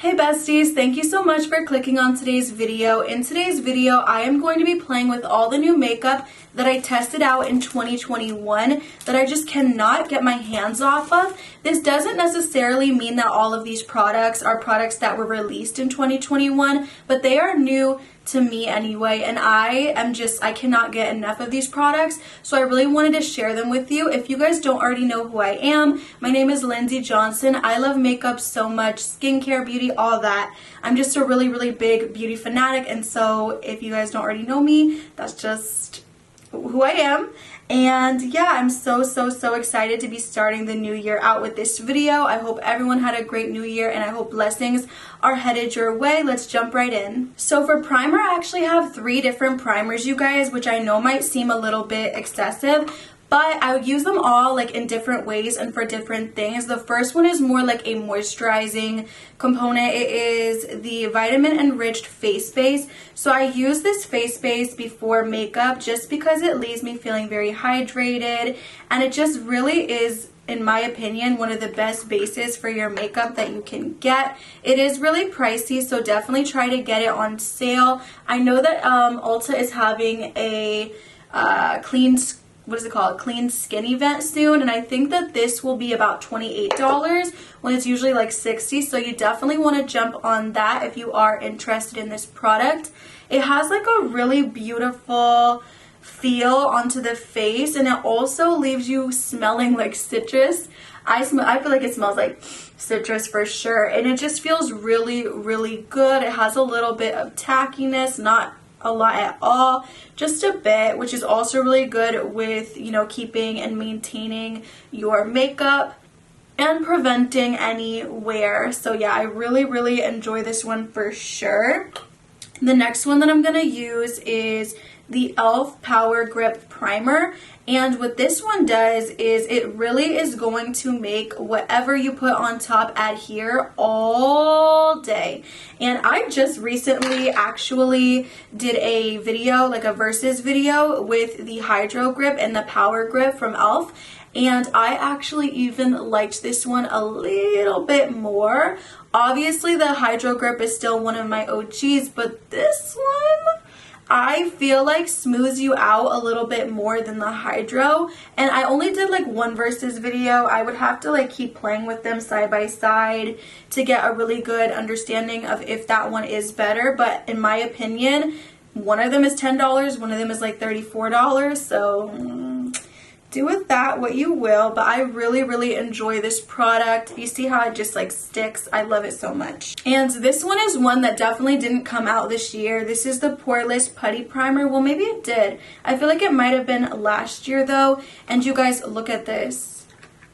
Hey besties, thank you so much for clicking on today's video. In today's video, I am going to be playing with all the new makeup that I tested out in 2021 that I just cannot get my hands off of. This doesn't necessarily mean that all of these products are products that were released in 2021, but they are new to me anyway, and I cannot get enough of these products, so I really wanted to share them with you. If you guys don't already know who I am, my name is Lindsay Johnson. I love makeup so much, skincare, beauty, all that. I'm just a really big beauty fanatic, and so if you guys don't already know me, that's just who I am. And yeah, I'm so excited to be starting the new year out with this video. I hope everyone had a great new year, and I hope blessings are headed your way. Let's jump right in. So for primer, I actually have 3 different primers, you guys, which I know might seem a little bit excessive, but I would use them all like in different ways and for different things. The first one is more like a moisturizing component. It is the vitamin enriched face base. So I use this face base before makeup just because it leaves me feeling very hydrated, and it just really is, in my opinion, one of the best bases for your makeup that you can get. It is really pricey, so definitely try to get it on sale. I know that Ulta is having a clean skin event soon, and I think that this will be about $28 when it's usually like $60, so you definitely want to jump on that if you are interested in this product. It has like a really beautiful feel onto the face, and it also leaves you smelling like citrus. I feel like it smells like citrus for sure, and it just feels really good. It has a little bit of tackiness, not a lot at all, just a bit, which is also really good with, you know, keeping and maintaining your makeup and preventing any wear. So yeah, I really enjoy this one for sure. The next one that I'm gonna use is the e.l.f. Power Grip Primer, and what this one does is it really is going to make whatever you put on top adhere all day. And I just recently actually did a video, like a versus video, with the Hydro Grip and the Power Grip from e.l.f., and I actually even liked this one a little bit more. Obviously the Hydro Grip is still one of my OGs, but this one I feel like smooths you out a little bit more than the Hydro. And I only did like one versus video. I would have to like keep playing with them side by side to get a really good understanding of if that one is better. But in my opinion, one of them is $10, one of them is like $34, so do with that what you will. But I really enjoy this product. You see how it just like sticks? I love it so much. And this one is one that definitely didn't come out this year. This is the Poreless Putty Primer. Well, maybe it did. I feel like it might have been last year though. And you guys, look at this.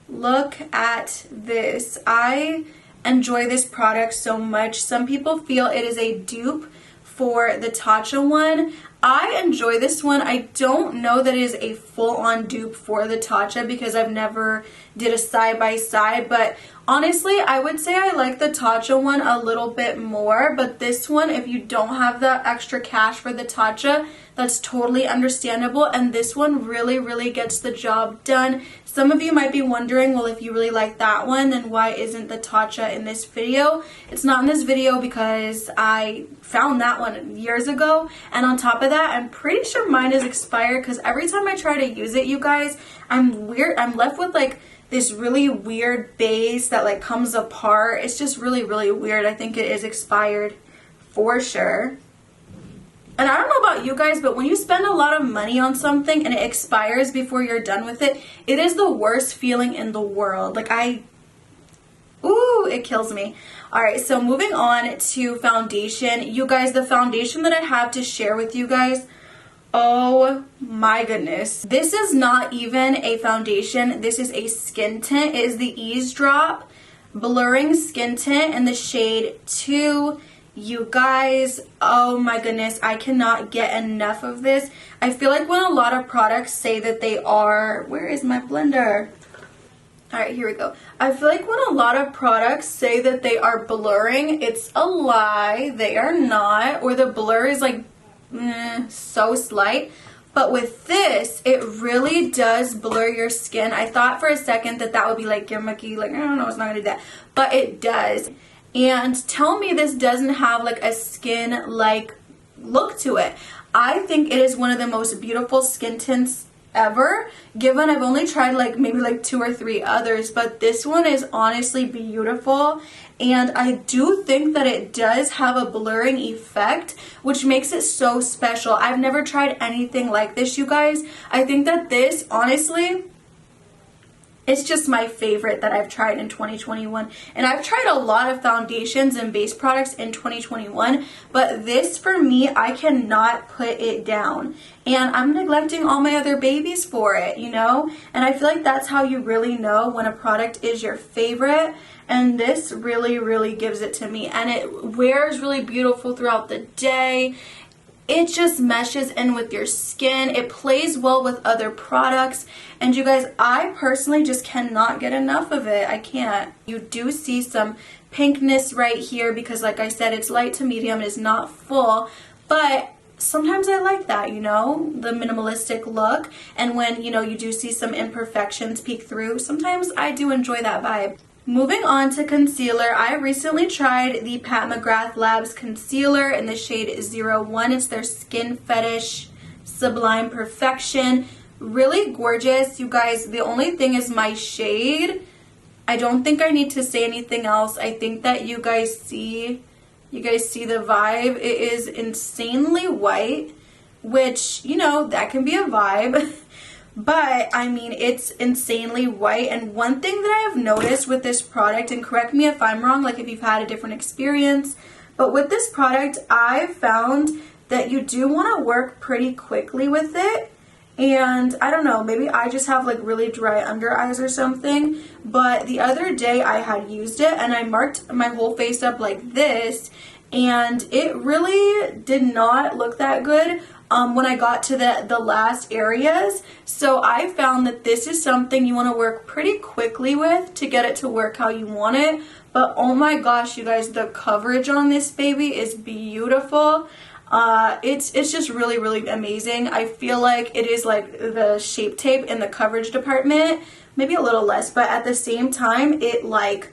Look at this. I enjoy this product so much. Some people feel it is a dupe for the Tatcha one. I enjoy this one. I don't know that it is a full-on dupe for the Tatcha because I've never did a side-by-side, but honestly, I would say I like the Tatcha one a little bit more. But this one, if you don't have the extra cash for the Tatcha, that's totally understandable, and this one really gets the job done. Some of you might be wondering, well, if you really like that one, then why isn't the Tatcha in this video? It's not in this video because I found that one years ago, and on top of that, I'm pretty sure mine is expired because every time I try to use it, you guys, I'm left with like this really weird base that like comes apart. It's just really weird. I think it is expired for sure. And I don't know about you guys, but when you spend a lot of money on something and it expires before you're done with it, it is the worst feeling in the world. Like it kills me. Alright, so moving on to foundation. You guys, the foundation that I have to share with you guys, oh my goodness. This is not even a foundation. This is a skin tint. It is the Eavesdrop Blurring Skin Tint in the shade 2. You guys, oh my goodness, I cannot get enough of this. I feel like when a lot of products say that they are, where is my blender? Alright, here we go. I feel like when a lot of products say that they are blurring, it's a lie. They are not, or the blur is like so slight. But with this, it really does blur your skin. I thought for a second that that would be like gimmicky, like I don't know, it's not gonna do that, but it does. and tell me this doesn't have like a skin-like look to it. I think it is one of the most beautiful skin tints ever, given I've only tried like maybe like 2 or 3 others, but this one is honestly beautiful. And I do think that it does have a blurring effect, which makes it so special. I've never tried anything like this, you guys. I think that this, honestly, it's just my favorite that I've tried in 2021. And I've tried a lot of foundations and base products in 2021, but this for me, I cannot put it down. And I'm neglecting all my other babies for it, you know? And I feel like that's how you really know when a product is your favorite. And this really, really gives it to me. And it wears really beautiful throughout the day. It just meshes in with your skin. It plays well with other products. And you guys, I personally just cannot get enough of it. I can't. You do see some pinkness right here because like I said, it's light to medium. It is not full. But sometimes I like that, you know, the minimalistic look. And when, you know, you do see some imperfections peek through, sometimes I do enjoy that vibe. Moving on to concealer, I recently tried the McGrath Labs concealer in the shade 01. It's their Skin Fetish Sublime Perfection. Really gorgeous, you guys. The only thing is my shade. I don't think I need to say anything else. I think that you guys see the vibe. It is insanely white, which, you know, that can be a vibe. But, I mean, it's insanely white. And one thing that I have noticed with this product, and correct me if I'm wrong, like if you've had a different experience, but with this product, I've found that you do want to work pretty quickly with it. And I don't know, maybe I just have like really dry under eyes or something. But the other day I had used it and I marked my whole face up like this. And it really did not look that good when I got to the last areas. So I found that this is something you want to work pretty quickly with to get it to work how you want it. But oh my gosh, you guys, the coverage on this baby is beautiful. It's just really, really amazing. I feel like it is like the Shape Tape in the coverage department, maybe a little less, but at the same time, it like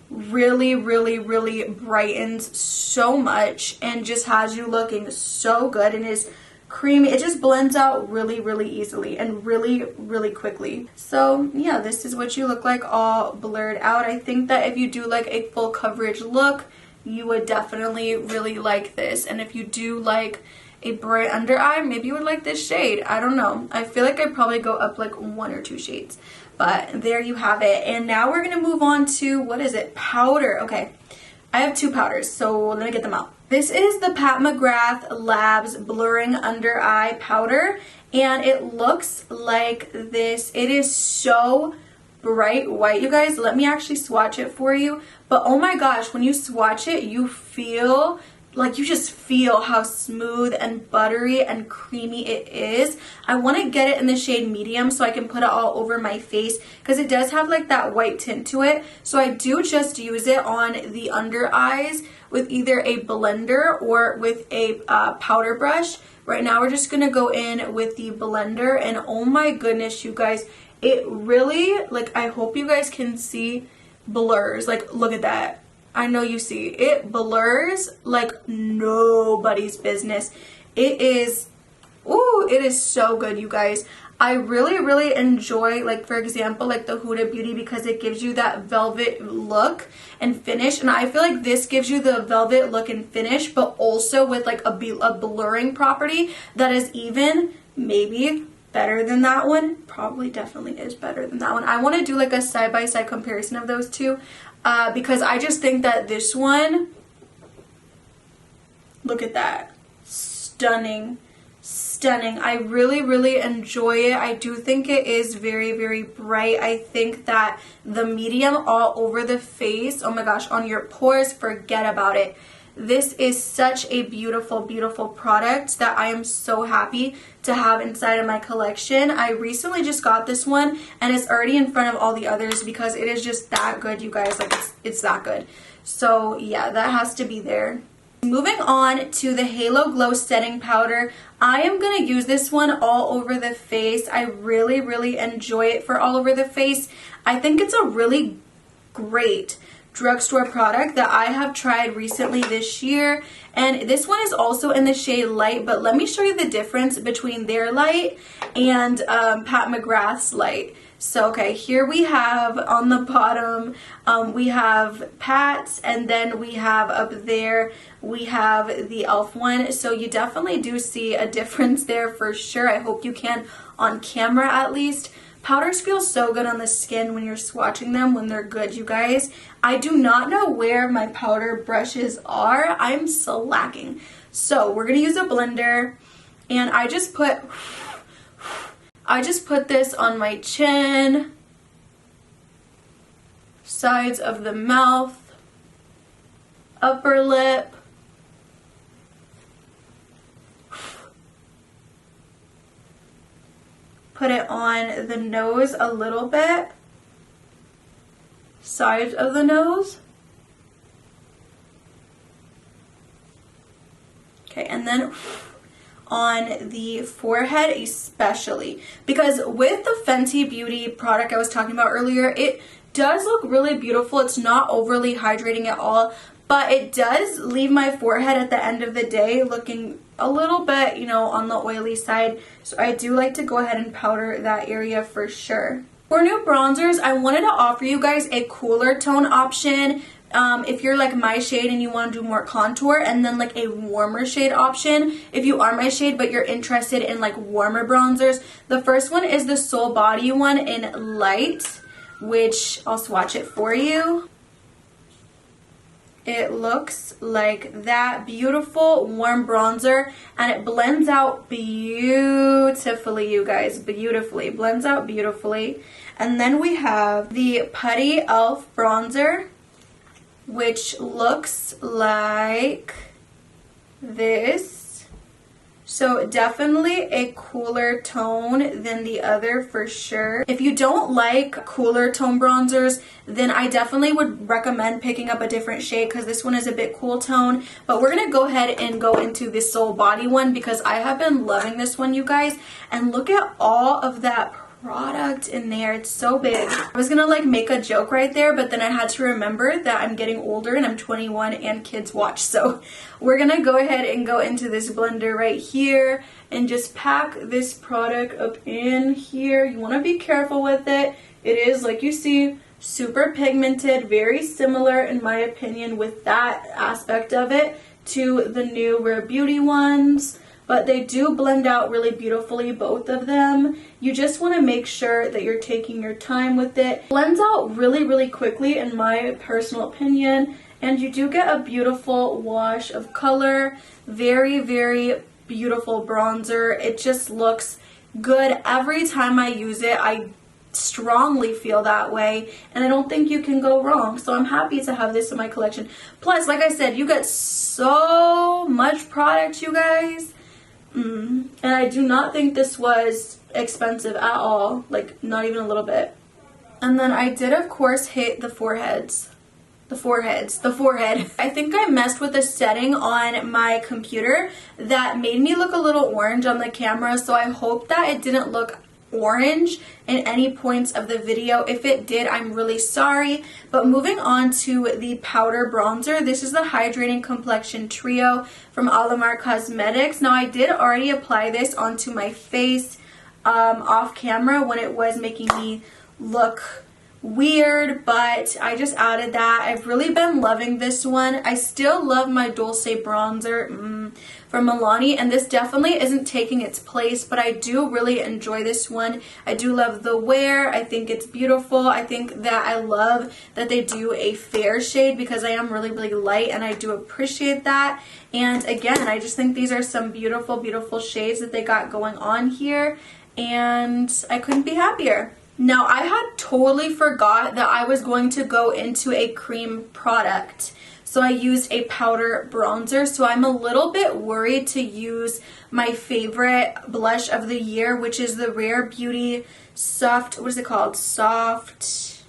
really, really, really brightens so much and just has you looking so good and is creamy. It just blends out really, really easily and really, really quickly. So yeah, this is what you look like all blurred out. I think that if you do like a full coverage look, you would definitely really like this. And if you do like a bright under eye, maybe you would like this shade. I don't know. I feel like I'd probably go up like 1 or 2 shades. But there you have it. And now we're going to move on to, what is it? Powder. Okay. I have 2 powders, so let me get them out. This is the McGrath Labs Blurring Under Eye Powder. And it looks like this. It is so bright white, you guys. Let me actually swatch it for you. But oh my gosh, when you swatch it, you feel like you just feel how smooth and buttery and creamy it is. I want to get it in the shade medium so I can put it all over my face because it does have like that white tint to it. So I do just use it on the under eyes with either a blender or with a powder brush. Right now we're just going to go in with the blender, and oh my goodness, you guys, it really, like, I hope you guys can see, blurs. Like, look at that. I know you see. It blurs like nobody's business. It is, ooh, it is so good, you guys. I really, really enjoy, like, for example, like the Huda Beauty because it gives you that velvet look and finish. And I feel like this gives you the velvet look and finish, but also with like a blurring property that is even maybe better than that one. Probably definitely is better than that one. I want to do like a side-by-side comparison of those two because I just think that this one, look at that, stunning. Stunning. I really, really enjoy it. I do think it is very, very bright. I think that the medium all over the face, oh my gosh, on your pores, forget about it. This is such a beautiful, beautiful product that I am so happy to have inside of my collection. I recently just got this one and it's already in front of all the others because it is just that good, you guys. Like, it's that good. So yeah, that has to be there. Moving on to the Halo Glow Setting Powder. I am going to use this one all over the face. I really, really enjoy it for all over the face. I think it's a really great drugstore product that I have tried recently this year, and this one is also in the shade Light, but let me show you the difference between their light and Pat McGrath's light. So okay, here we have on the bottom, we have Pat's, and then we have up there, we have the e.l.f. one. So you definitely do see a difference there for sure. I hope you can on camera at least. Powders feel so good on the skin when you're swatching them, when they're good, you guys. I do not know where my powder brushes are. I'm slacking. So we're gonna use a blender, and I just put this on my chin, sides of the mouth, upper lip, put it on the nose a little bit, sides of the nose. Okay, and then on the forehead especially, because with the Fenty Beauty product I was talking about earlier, it does look really beautiful. It's not overly hydrating at all, but it does leave my forehead at the end of the day looking a little bit, you know, on the oily side. So I do like to go ahead and powder that area for sure. For new bronzers, I wanted to offer you guys a cooler tone option. If you're like my shade and you want to do more contour, and then like a warmer shade option if you are my shade but you're interested in like warmer bronzers. The first one is the Soul Body one in Light, which I'll swatch it for you. It looks like that, beautiful warm bronzer, and it blends out beautifully, you guys, beautifully, blends out beautifully. And then we have the Putty e.l.f. bronzer, which looks like this. So definitely a cooler tone than the other for sure. If you don't like cooler tone bronzers, then I definitely would recommend picking up a different shade, because this one is a bit cool tone. But we're gonna go ahead and go into the Soul Body one, because I have been loving this one, you guys. And look at all of that product in there. It's so big. I was gonna like make a joke right there, but then I had to remember that I'm getting older and I'm 21 and kids watch. So we're gonna go ahead and go into this blender right here and just pack this product up in here. You want to be careful with it. It is, like you see, super pigmented, very similar in my opinion with that aspect of it to the new Rare Beauty ones. But they do blend out really beautifully, both of them. You just want to make sure that you're taking your time with it. Blends out really, really quickly in my personal opinion. And you do get a beautiful wash of color. Very, very beautiful bronzer. It just looks good every time I use it. I strongly feel that way, and I don't think you can go wrong. So I'm happy to have this in my collection. Plus, like I said, you get so much product, you guys. And I do not think this was expensive at all, like not even a little bit. And then I did of course hit the forehead. I think I messed with the setting on my computer that made me look a little orange on the camera, so I hope that it didn't look orange in any points of the video. If it did, I'm really sorry. But moving on to the powder bronzer, this is the Hydrating Complexion Trio from Alamar Cosmetics. Now I did already apply this onto my face off camera when it was making me look weird, but I just added that. I've really been loving this one. I still love my Dulce bronzer from Milani, and this definitely isn't taking its place, but I do really enjoy this one. I do love the wear. I think it's beautiful. I think that I love that they do a fair shade, because I am really, really light, and I do appreciate that. And again, I just think these are some beautiful, beautiful shades that they got going on here, and I couldn't be happier. Now, I had totally forgot that I was going to go into a cream product. So I used a powder bronzer. So I'm a little bit worried to use my favorite blush of the year, which is the Rare Beauty Soft, what is it called? Soft.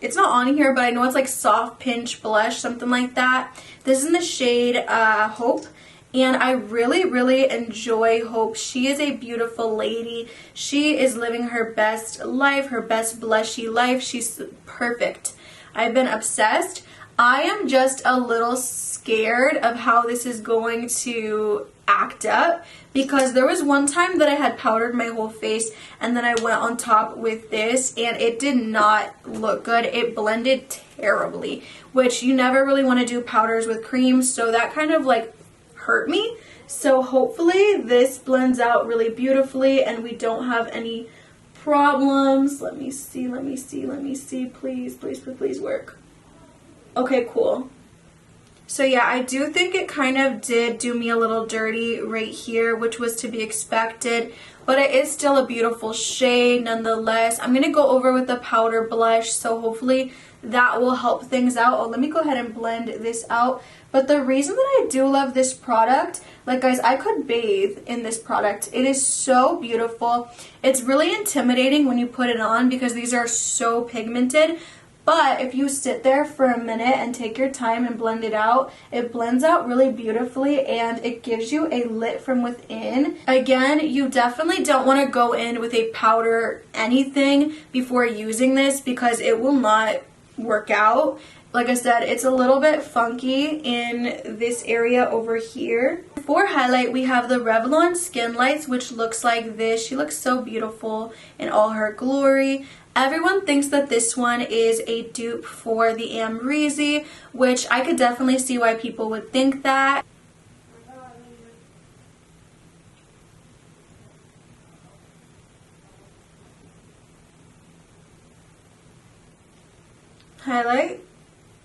It's not on here, but I know it's like Soft Pinch Blush, something like that. This is in the shade Hope. and I really enjoy Hope. She is a beautiful lady. She is living her best life, her best blushy life. She's perfect. I've been obsessed. I am just a little scared of how this is going to act up, because there was one time that I had powdered my whole face and then I went on top with this and it did not look good. It blended terribly, which you never really want to do powders with creams, so that kind of like hurt me. So hopefully this blends out really beautifully and we don't have any problems. Let me see, please work. Okay, cool. So yeah, I do think it kind of did do me a little dirty right here, which was to be expected, but it is still a beautiful shade nonetheless. I'm going to go over with the powder blush, so hopefully that will help things out. Oh, let me go ahead and blend this out. But the reason that I do love this product, like guys, I could bathe in this product. It is so beautiful. It's really intimidating when you put it on because these are so pigmented. But if you sit there for a minute and take your time and blend it out, it blends out really beautifully and it gives you a lit from within. Again, you definitely don't want to go in with a powder anything before using this because it will not work out. Like I said, it's a little bit funky in this area over here. For highlight, we have the Revlon Skin Lights, which looks like this. She looks so beautiful in all her glory. Everyone thinks that this one is a dupe for the Amrezy, which I could definitely see why people would think that. Highlight?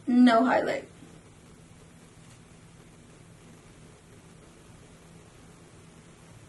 No highlight.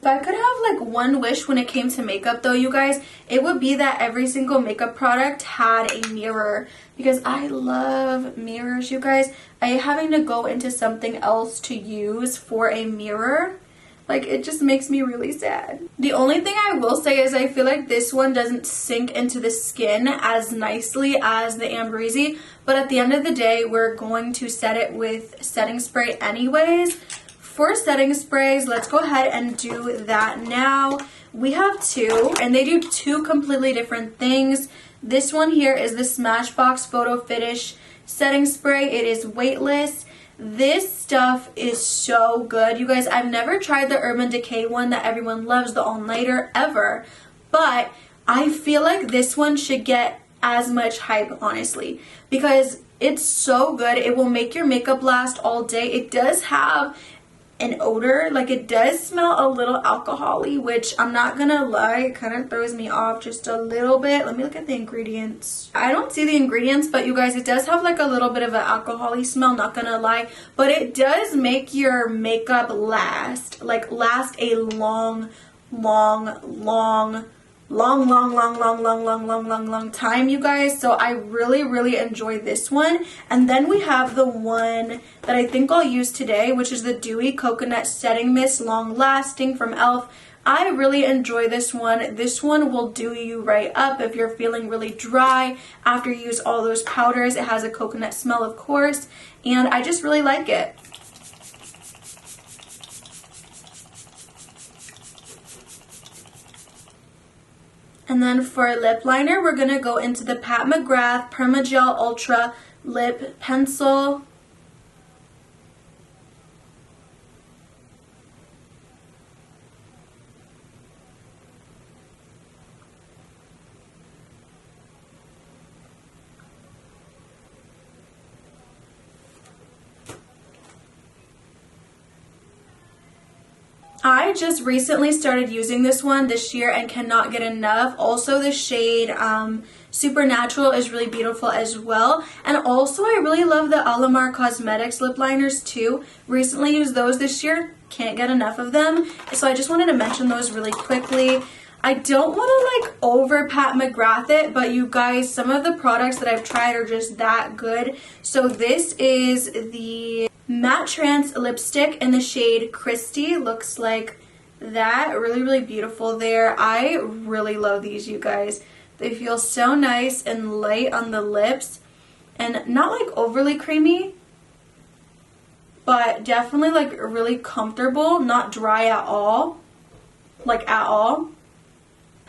If I could have like one wish when it came to makeup though, you guys, it would be that every single makeup product had a mirror, because I love mirrors, you guys. I having to go into something else to use for a mirror, like it just makes me really sad. The only thing I will say is I feel like this one doesn't sink into the skin as nicely as the Amrezy, but at the end of the day, we're going to set it with setting spray anyways. For setting sprays, let's go ahead and do that now. We have two, and they do two completely different things. This one here is the Smashbox Photo Finish setting spray. It is weightless. This stuff is so good. You guys, I've never tried the Urban Decay one that everyone loves, the all-nighter, ever. But I feel like this one should get as much hype, honestly, because it's so good. It will make your makeup last all day. It does have an odor, like it does smell a little alcohol-y, which I'm not gonna lie, it kind of throws me off just a little bit. Let me look at the ingredients. I don't see the ingredients, but you guys, it does have like a little bit of an alcohol-y smell, not gonna lie, but it does make your makeup last a long time, you guys. So I really enjoy this one. And then we have the one that I think I'll use today, which is the Dewy Coconut Setting Mist Long Lasting from e.l.f. I really enjoy this one. This one will do you right up if you're feeling really dry after you use all those powders. It has a coconut smell, of course, and I just really like it. And then for lip liner, we're going to go into the Pat McGrath Permagel Ultra Lip Pencil. I just recently started using this one this year and cannot get enough. Also, the shade Supernatural is really beautiful as well. And also, I really love the Alamar Cosmetics lip liners too. Recently used those this year. Can't get enough of them. So I just wanted to mention those really quickly. I don't want to like over Pat McGrath it, but you guys, some of the products that I've tried are just that good. So this is the Matte Trance lipstick in the shade Christy. Looks like that. Really beautiful there. I really love these, you guys. They feel so nice and light on the lips and not like overly creamy. but definitely like really comfortable, not dry at all, like at all.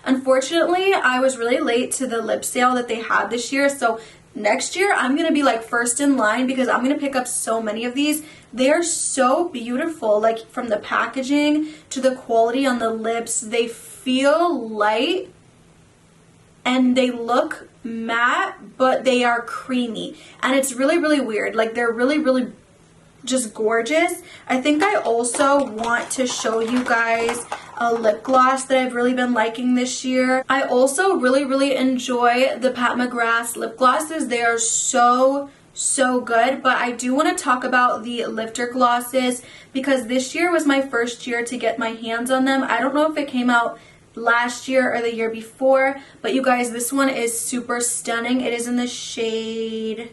Unfortunately, I was really late to the lip sale that they had this year, so next year I'm going to be like first in line because I'm going to pick up so many of these. They are so beautiful, like from the packaging to the quality on the lips. They feel light and they look matte, but they are creamy, and it's really, really weird. Like they're really, really just gorgeous. I think I also want to show you guys a lip gloss that I've really been liking this year. I also really, really enjoy the Pat McGrath lip glosses. They are so good, but I do want to talk about the lifter glosses because this year was my first year to get my hands on them. I don't know if it came out last year or the year before, but you guys, this one is super stunning. It is in the shade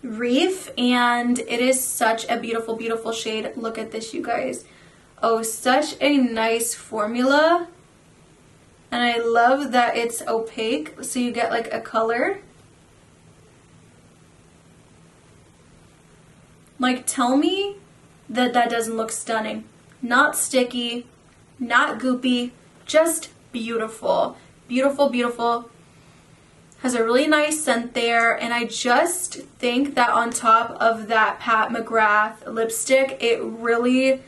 Reef, and it is such a beautiful, beautiful shade. Look at this, you guys. Oh, such a nice formula, and I love that it's opaque, so you get like a color. Like, tell me that that doesn't look stunning. Not sticky, not goopy, just beautiful. Beautiful, beautiful. Has a really nice scent there, and I just think that on top of that Pat McGrath lipstick, it really,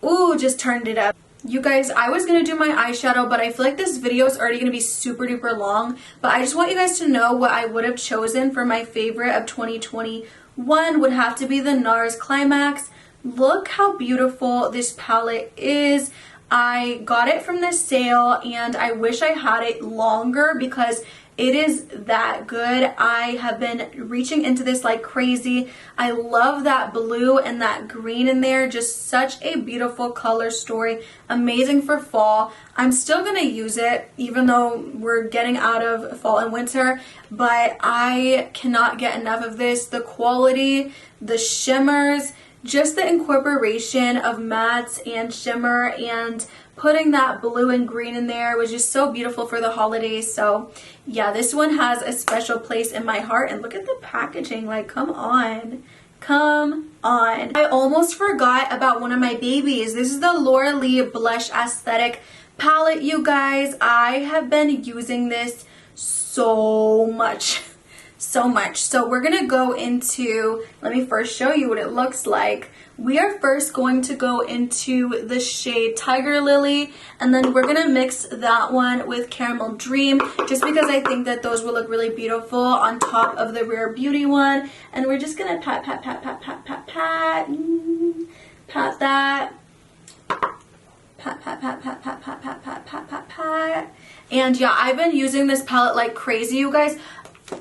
ooh, just turned it up. You guys, I was going to do my eyeshadow, but I feel like this video is already going to be super duper long, but I just want you guys to know what I would have chosen for my favorite of 2021 would have to be the NARS Climax. Look how beautiful this palette is. I got it from the sale and I wish I had it longer because it is that good. I have been reaching into this like crazy. I love that blue and that green in there. Just such a beautiful color story. Amazing for fall. I'm still going to use it even though we're getting out of fall and winter, but I cannot get enough of this. The quality, the shimmers, just the incorporation of mattes and shimmer and putting that blue and green in there was just so beautiful for the holidays. So yeah, this one has a special place in my heart. And look at the packaging, like come on. Come on. I almost forgot about one of my babies. This is the Laura Lee Blush Aesthetic palette, you guys. I have been using this so much. So we're gonna go into, let me first show you what it looks like. We are first going to go into the shade Tiger Lily, and then we're gonna mix that one with Caramel Dream, just because I think that those will look really beautiful on top of the Rare Beauty one. And we're just gonna pat, pat, pat, pat, pat, pat, pat, pat that. Pat, pat, pat, pat, pat, pat, pat, pat, pat, pat, pat. And yeah, I've been using this palette like crazy, you guys.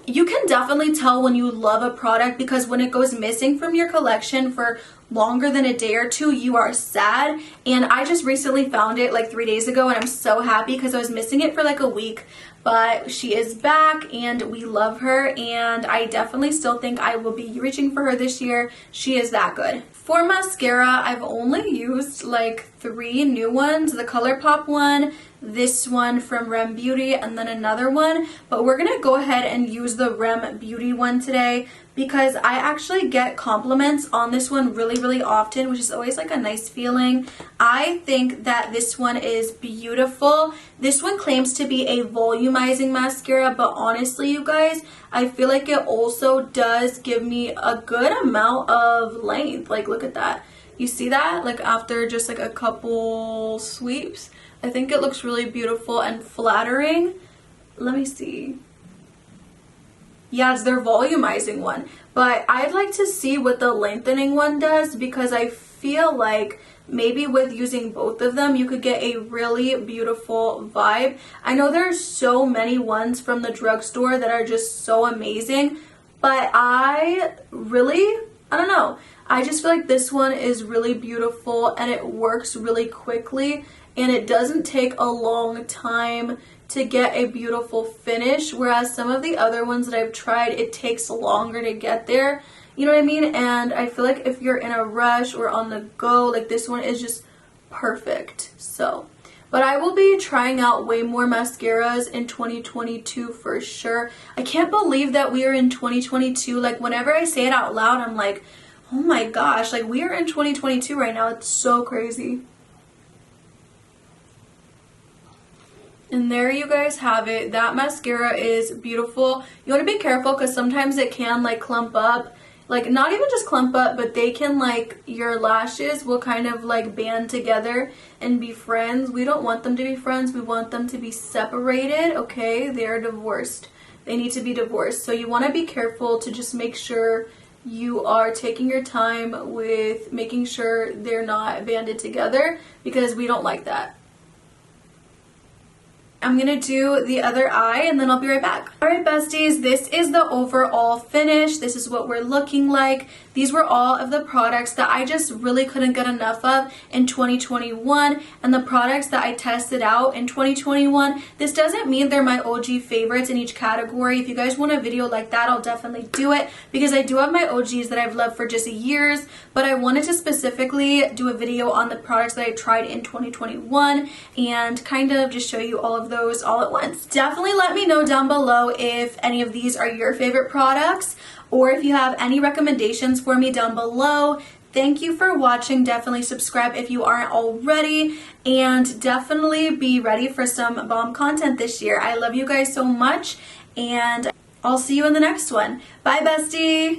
You can definitely tell when you love a product because when it goes missing from your collection for longer than a day or two, you are sad. And I just recently found it like 3 days ago and I'm so happy because I was missing it for like a week. But she is back and we love her, and I definitely still think I will be reaching for her this year. She is that good. For mascara, I've only used like 3 new ones. The ColourPop one, this one from Rem Beauty, and then another one. But we're going to go ahead and use the Rem Beauty one today because I actually get compliments on this one really, really often, which is always like a nice feeling. I think that this one is beautiful. This one claims to be a volumizing mascara, but honestly, you guys, I feel like it also does give me a good amount of length. Like, look at that. You see that? Like after just like a couple sweeps. I think it looks really beautiful and flattering. Let me see. Yeah, it's their volumizing one. But I'd like to see what the lengthening one does because I feel like maybe with using both of them, you could get a really beautiful vibe. I know there's so many ones from the drugstore that are just so amazing, but I don't know. I just feel like this one is really beautiful and it works really quickly and it doesn't take a long time to get a beautiful finish, whereas some of the other ones that I've tried, it takes longer to get there. You know what I mean? And I feel like if you're in a rush or on the go, like this one is just perfect. So But I will be trying out way more mascaras in 2022 for sure. I can't believe that we are in 2022. Like, whenever I say it out loud, I'm like, oh my gosh, like we are in 2022 right now. It's so crazy. And there you guys have it. That mascara is beautiful. You want to be careful because sometimes it can like clump up. Like, not even just clump up, but they can, like, your lashes will kind of like band together and be friends. We don't want them to be friends. We want them to be separated, okay? They are divorced. They need to be divorced. So you want to be careful to just make sure you are taking your time with making sure they're not banded together, because we don't like that. I'm gonna do the other eye and then I'll be right back. Alright besties, this is the overall finish. This is what we're looking like. These were all of the products that I just really couldn't get enough of in 2021, and the products that I tested out in 2021. This doesn't mean they're my OG favorites in each category. If you guys want a video like that, I'll definitely do it, because I do have my OGs that I've loved for just years, but I wanted to specifically do a video on the products that I tried in 2021 and kind of just show you all of those all at once. Definitely let me know down below if any of these are your favorite products, or if you have any recommendations for me down below. Thank you for watching. Definitely subscribe if you aren't already, and definitely be ready for some bomb content this year. I love you guys so much, and I'll see you in the next one. Bye, bestie!